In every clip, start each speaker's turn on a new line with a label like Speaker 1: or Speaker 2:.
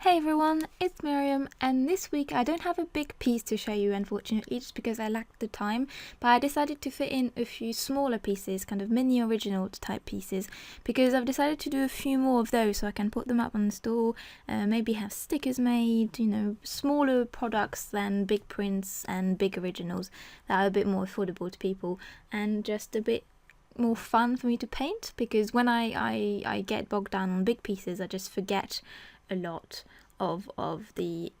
Speaker 1: Hey everyone, it's Myriam, and this week I don't have a big piece to show you, unfortunately, just because I lacked the time, but I decided to fit in a few smaller pieces, kind of mini original type pieces, because I've decided to do a few more of those so I can put them up on the store, maybe have stickers made, smaller products than big prints and big originals that are a bit more affordable to people, and just a bit more fun for me to paint, because when I get bogged down on big pieces, I just forget a lot of the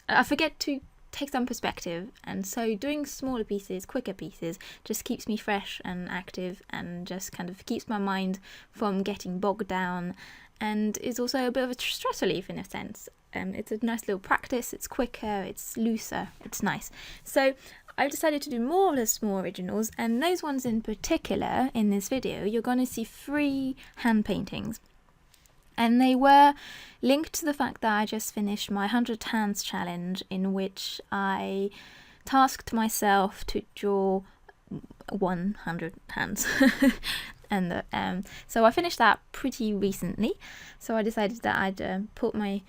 Speaker 1: I forget to take some perspective, and so doing smaller pieces, quicker pieces, just keeps me fresh and active and just kind of keeps my mind from getting bogged down, and is also a bit of a stress relief in a sense. It's a nice little practice, it's quicker, it's looser, it's nice. So I've decided to do more of the small originals, and those ones in particular in this video, you're going to see 3 hand paintings. And they were linked to the fact that I just finished my 100 hands challenge, in which I tasked myself to draw 100 hands. And so I finished that pretty recently. So I decided that I'd put my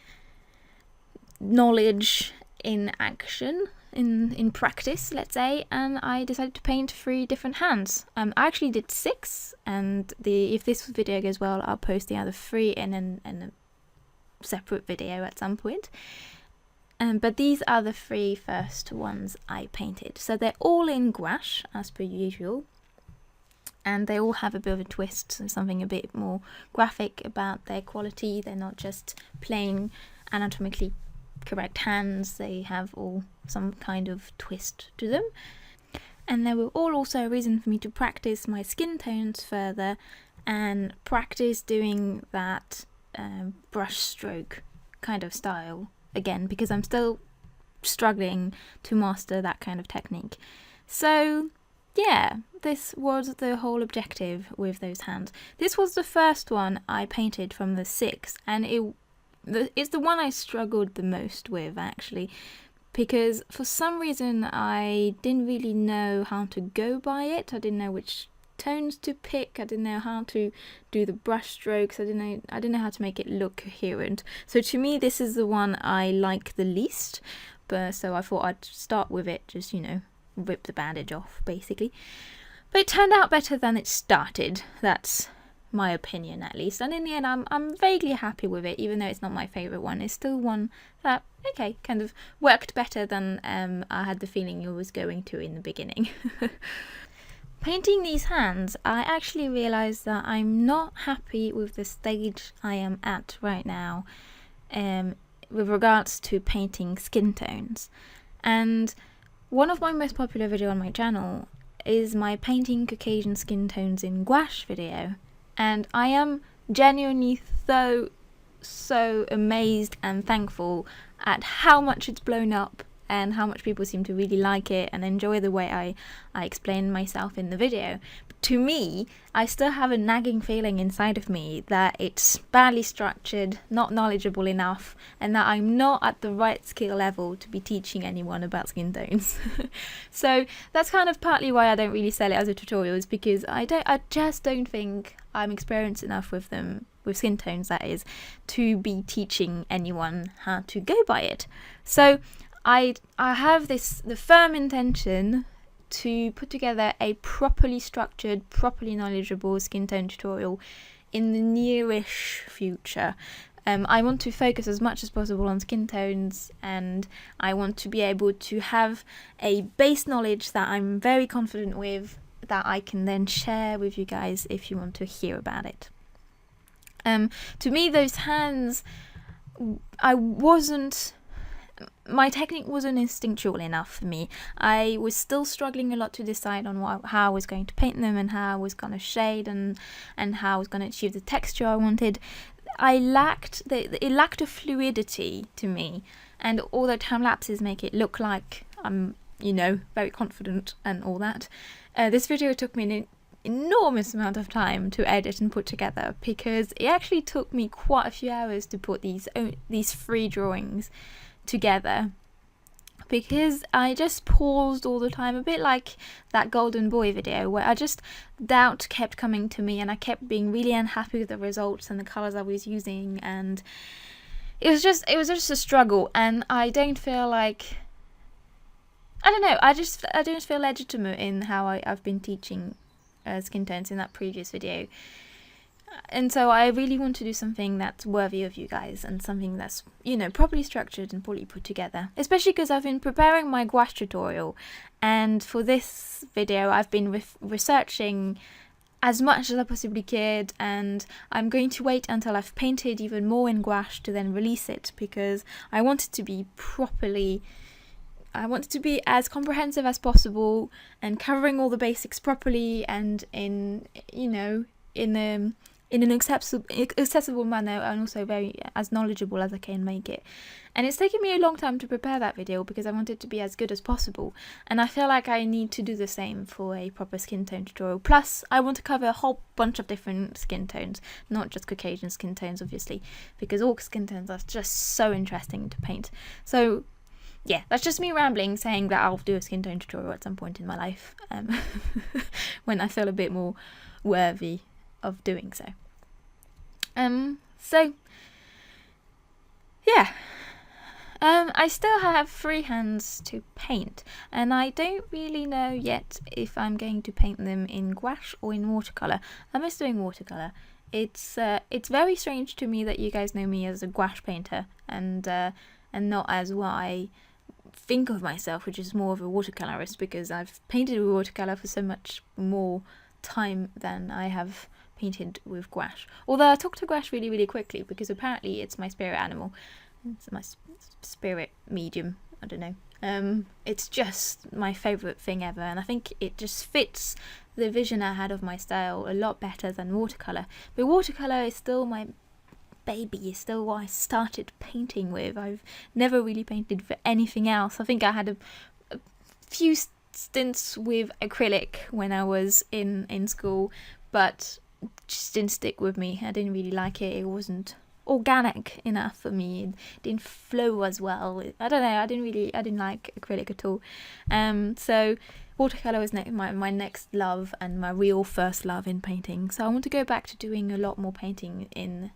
Speaker 1: knowledge in action, in practice, let's say, and I decided to paint 3 different hands. I actually did 6, and if this video goes well, I'll post the other 3 in a separate video at some point. But these are the 3 first ones I painted. So they're all in gouache, as per usual, and they all have a bit of a twist, so something a bit more graphic about their quality. They're not just plain anatomically correct hands, they have all some kind of twist to them. And they were all also a reason for me to practice my skin tones further and practice doing that brush stroke kind of style again, because I'm still struggling to master that kind of technique. So yeah, this was the whole objective with those hands. This was the first one I painted from the 6, and it's the one I struggled the most with, actually, because for some reason I didn't really know how to go by it. I didn't know which tones to pick. I didn't know how to do the brush strokes. I didn't know how to make it look coherent. So to me, this is the one I like the least. But so I thought I'd start with it, just rip the bandage off, basically. But it turned out better than it started. That's my opinion, at least, and in the end I'm vaguely happy with it, even though it's not my favourite one. It's still one that, okay, kind of worked better than I had the feeling it was going to in the beginning. Painting these hands, I actually realised that I'm not happy with the stage I am at right now with regards to painting skin tones. And one of my most popular videos on my channel is my painting Caucasian skin tones in gouache video. And I am genuinely so amazed and thankful at how much it's blown up and how much people seem to really like it and enjoy the way I explain myself in the video. But to me, I still have a nagging feeling inside of me that it's badly structured, not knowledgeable enough, and that I'm not at the right skill level to be teaching anyone about skin tones. So that's kind of partly why I don't really sell it as a tutorial, is because I just don't think I'm experienced enough with them, with skin tones that is, to be teaching anyone how to go by it. So I have the firm intention to put together a properly structured, properly knowledgeable skin tone tutorial in the nearish future. I want to focus as much as possible on skin tones, and I want to be able to have a base knowledge that I'm very confident with, that I can then share with you guys if you want to hear about it. To me, those hands, my technique wasn't instinctual enough for me. I was still struggling a lot to decide on how I was going to paint them and how I was going to shade and how I was going to achieve the texture I wanted. It lacked a fluidity to me, and although time lapses make it look like I'm very confident and all that, this video took me an enormous amount of time to edit and put together, because it actually took me quite a few hours to put these 3 drawings together, because I just paused all the time, a bit like that Golden Boy video where doubt kept coming to me and I kept being really unhappy with the results and the colours I was using, and it was just a struggle, and I don't feel like, I don't know, I don't feel legitimate in how I've been teaching skin tones in that previous video. And so I really want to do something that's worthy of you guys, and something that's, you know, properly structured and properly put together. Especially because I've been preparing my gouache tutorial, and for this video I've been researching as much as I possibly could, and I'm going to wait until I've painted even more in gouache to then release it, because I want it to be as comprehensive as possible and covering all the basics properly, and in, you know, in an accessible manner, and also very as knowledgeable as I can make it. And it's taken me a long time to prepare that video because I want it to be as good as possible, and I feel like I need to do the same for a proper skin tone tutorial. Plus I want to cover a whole bunch of different skin tones, not just Caucasian skin tones obviously, because all skin tones are just so interesting to paint. So yeah, that's just me rambling, saying that I'll do a skin tone tutorial at some point in my life, when I feel a bit more worthy of doing so. So yeah, I still have 3 hands to paint, and I don't really know yet if I'm going to paint them in gouache or in watercolour. I miss doing watercolour. It's very strange to me that you guys know me as a gouache painter, and not as what I think of myself, which is more of a watercolourist, because I've painted with watercolour for so much more time than I have painted with gouache. Although I took to gouache really, really quickly, because apparently it's my spirit animal. It's my spirit medium. I don't know. It's just my favourite thing ever, and I think it just fits the vision I had of my style a lot better than watercolour. But watercolour is still my baby, is still what I started painting with. I've never really painted for anything else. I think I had a few stints with acrylic when I was in school, but just didn't stick with me. I didn't really like it. It wasn't organic enough for me. It didn't flow as well. I don't know. I didn't like acrylic at all. So watercolour was my next love, and my real first love in painting. So I want to go back to doing a lot more painting in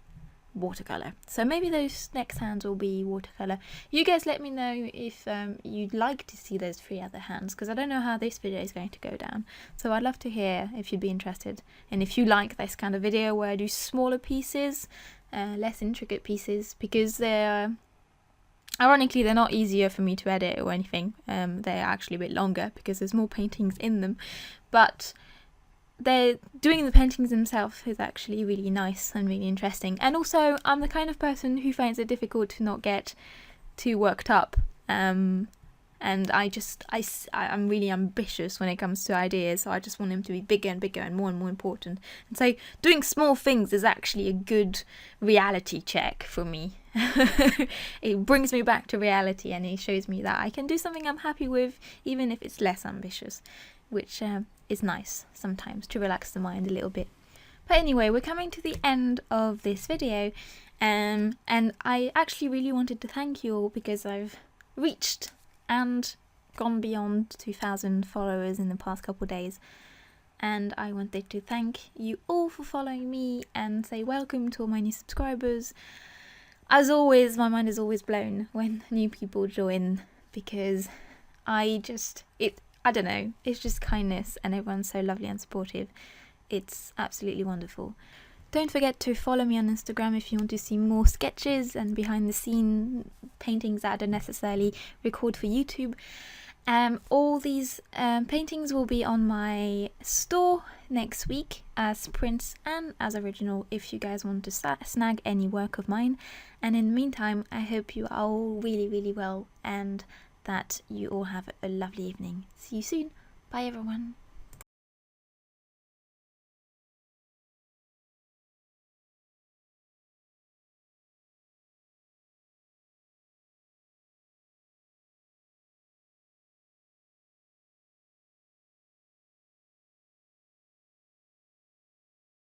Speaker 1: watercolour. So maybe those next hands will be watercolour. You guys let me know if you'd like to see those 3 other hands, because I don't know how this video is going to go down. So I'd love to hear if you'd be interested, and if you like this kind of video where I do smaller pieces, less intricate pieces, because they're ironically they're not easier for me to edit or anything. They're actually a bit longer because there's more paintings in them, but they're doing the paintings themselves is actually really nice and really interesting. And also I'm the kind of person who finds it difficult to not get too worked up, and I'm really ambitious when it comes to ideas, so I just want them to be bigger and bigger and more important. And so doing small things is actually a good reality check for me. It brings me back to reality, and it shows me that I can do something I'm happy with, even if it's less ambitious, which is nice sometimes to relax the mind a little bit. But anyway, we're coming to the end of this video, and I actually really wanted to thank you all, because I've reached and gone beyond 2,000 followers in the past couple of days, and I wanted to thank you all for following me and say welcome to all my new subscribers. As always, my mind is always blown when new people join, because I don't know, it's just kindness, and everyone's so lovely and supportive. It's absolutely wonderful. Don't forget to follow me on Instagram if you want to see more sketches and behind the scene paintings that I don't necessarily record for YouTube. All these paintings will be on my store next week as prints and as original, if you guys want to snag any work of mine. And in the meantime, I hope you are all really, really well, and that you all have a lovely evening. See you soon. Bye everyone.